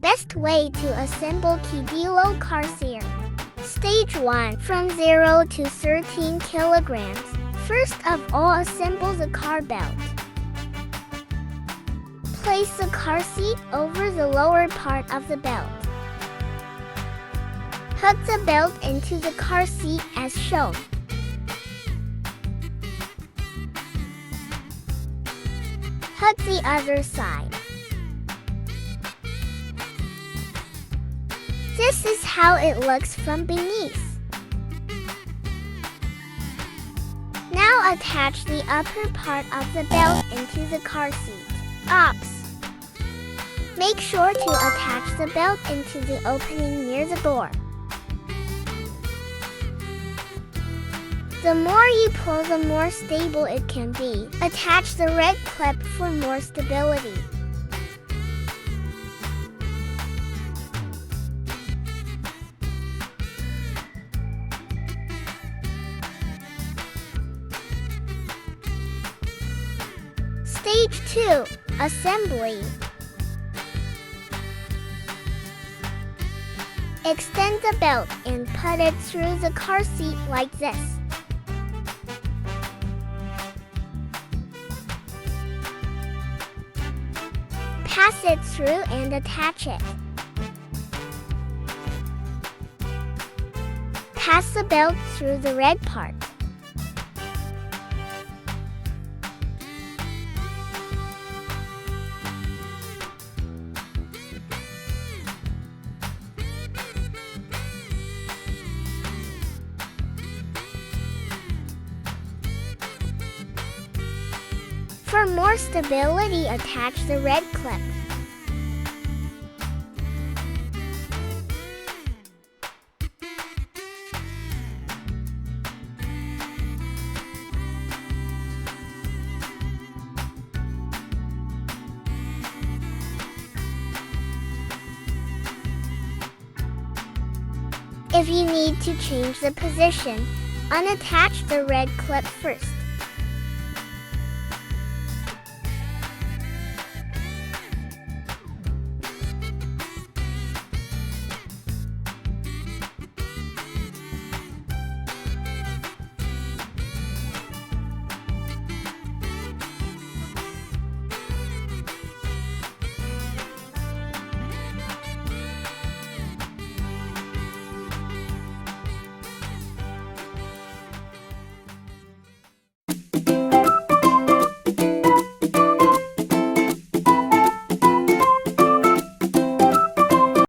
Best way to assemble kidilo carseat. Stage 1. From 0 to 13 kilograms. First of all, assemble the car belt. Place the car seat over the lower part of the belt. Hook the belt into the car seat as shown. Hook the other side. This is how it looks from beneath. Now attach the upper part of the belt into the car seat. Ops. Make sure to attach the belt into the opening near the door. The more you pull, the more stable it can be. Attach the red clip for more stability. Stage 2. Assembly. Extend the belt and put it through the car seat like this. Pass it through and attach it. Pass the belt through the red part. For more stability, attach the red clip. If you need to change the position, unattach the red clip first.